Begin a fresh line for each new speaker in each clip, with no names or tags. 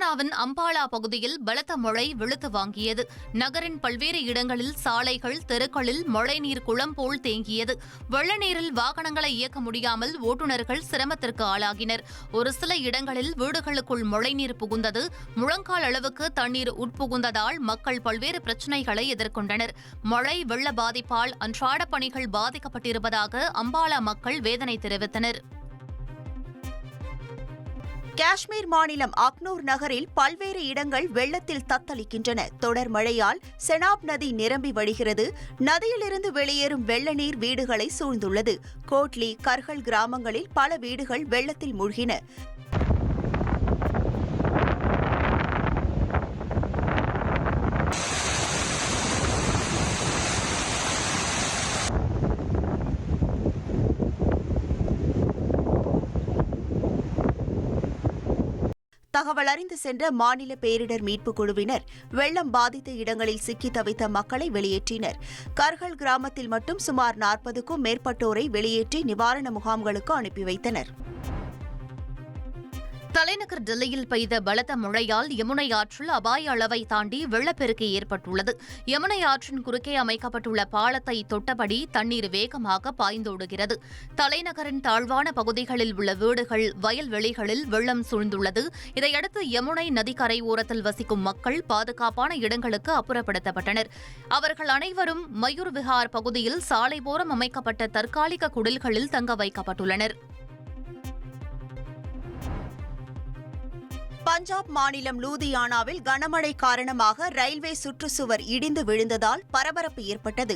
ஹரியானாவின் அம்பாலா பகுதியில் பலத்த மழை வெளுத்து வாங்கியது. நகரின் பல்வேறு இடங்களில் சாலைகள், தெருக்களில் மழைநீர் குளம் போல் தேங்கியது. வெள்ள நீரில் வாகனங்களை இயக்க முடியாமல் ஓட்டுநர்கள் சிரமத்திற்கு ஆளாகினர். ஒரு சில இடங்களில் வீடுகளுக்குள் மழைநீர் புகுந்தது. முழங்கால் அளவுக்கு தண்ணீர் உட்புகுந்ததால் மக்கள் பல்வேறு பிரச்சினைகளை எதிர்கொண்டனர். மழை வெள்ள பாதிப்பால் அன்றாட பணிகள் பாதிக்கப்பட்டிருப்பதாக அம்பாலா மக்கள் வேதனை தெரிவித்தனர்.
காஷ்மீர் மாநிலம் அக்னூர் நகரில் பல்வேறு இடங்கள் வெள்ளத்தில் தத்தளிக்கின்றன. தொடர் மழையால் செனாப் நதி நிரம்பி வழிகிறது. நதியிலிருந்து வெளியேறும் வெள்ள நீர் வீடுகளை சூழ்ந்துள்ளது. கோட்லி, கர்ஹல் கிராமங்களில் பல வீடுகள் வெள்ளத்தில் மூழ்கின. தகவல் அறிந்து சென்ற மாநில பேரிடர் மீட்புக் குழுவினர் வெள்ளம் பாதித்த இடங்களில் சிக்கி தவித்த மக்களை வெளியேற்றினர். கர்ஹல் கிராமத்தில் மட்டும் சுமார் 40க்கும் மேற்பட்டோரை வெளியேற்றி நிவாரண முகாம்களுக்கு அனுப்பி வைத்தனர்.
தலைநகர் டெல்லியில் பெய்த பலத்த மழையால் யமுனை ஆற்றில் அபாய அளவை தாண்டி வெள்ளப்பெருக்கு ஏற்பட்டுள்ளது. யமுனை ஆற்றின் குறுக்கே அமைக்கப்பட்டுள்ள பாலத்தை தொட்டபடி தண்ணீர் வேகமாக பாய்ந்தோடுகிறது. தலைநகரின் தாழ்வான பகுதிகளில் உள்ள வீடுகள், வயல்வெளிகளில் வெள்ளம் சூழ்ந்துள்ளது. இதையடுத்து யமுனை நதிக்கரை ஓரத்தில் வசிக்கும் மக்கள் பாதுகாப்பான இடங்களுக்கு அப்புறப்படுத்தப்பட்டனர். அவர்கள் அனைவரும் மயூர் விஹார் பகுதியில் சாலைபோரம் அமைக்கப்பட்ட தற்காலிக குடில்களில் தங்க வைக்கப்பட்டுள்ளனர்.
பஞ்சாப் மாநிலம் லூதியானாவில் கனமழை காரணமாக ரயில்வே சுற்றுச்சுவர் இடிந்து விழுந்ததால் பரபரப்பு ஏற்பட்டது.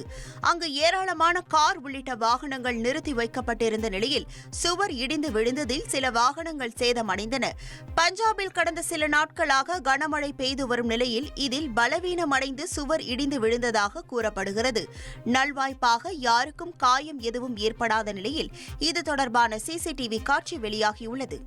அங்கு ஏராளமான கார் உள்ளிட்ட வாகனங்கள் நிறுத்தி வைக்கப்பட்டிருந்த நிலையில் சுவர் இடிந்து விழுந்ததில் சில வாகனங்கள் சேதமடைந்தன. பஞ்சாபில் கடந்த சில நாட்களாக கனமழை பெய்து வரும் நிலையில் இதில் பலவீனமடைந்து சுவர் இடிந்து விழுந்ததாக கூறப்படுகிறது. நல்வாய்ப்பாக யாருக்கும் காயம் எதுவும் ஏற்படாத நிலையில் இது தொடர்பான சிசிடிவி காட்சி வெளியாகியுள்ளது.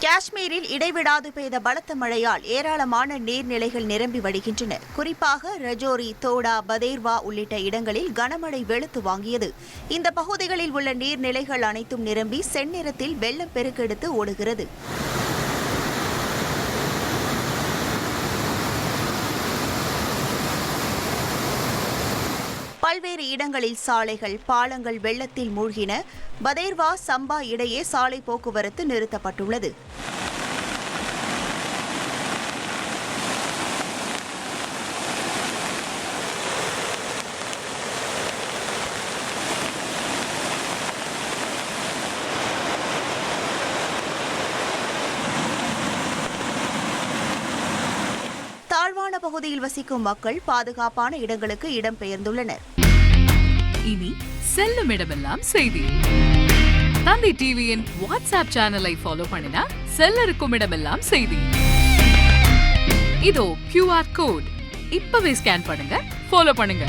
காஷ்மீரில் இடைவிடாது பெய்த பலத்த மழையால் ஏராளமான நீர்நிலைகள் நிரம்பி வழிகின்றன. குறிப்பாக ரஜோரி, தோடா, பதேர்வா உள்ளிட்ட இடங்களில் கனமழை வெளுத்து வாங்கியது. இந்த பகுதிகளில் உள்ள நீர்நிலைகள் அனைத்தும் நிரம்பி செந்நிறத்தில் வெள்ளம் பெருக்கெடுத்து ஓடுகிறது. பல்வேறு இடங்களில் சாலைகள், பாலங்கள் வெள்ளத்தில் மூழ்கின. பதேர்வா, சம்பா இடையே சாலை போக்குவரத்து நிறுத்தப்பட்டுள்ளது. தாழ்வான பகுதியில் வசிக்கும் மக்கள் பாதுகாப்பான இடங்களுக்கு இடம்பெயர்ந்துள்ளனர்.
இனி செல்லும் இடமெல்லாம் செய்தி. தந்தி டிவியின் வாட்ஸ்அப் சேனலை ஃபாலோ பண்ணினா செல்ல இருக்கும் இடமெல்லாம் செய்தி. இதோ QR கோட் இப்பவே ஸ்கேன் பண்ணுங்க, ஃபாலோ பண்ணுங்க.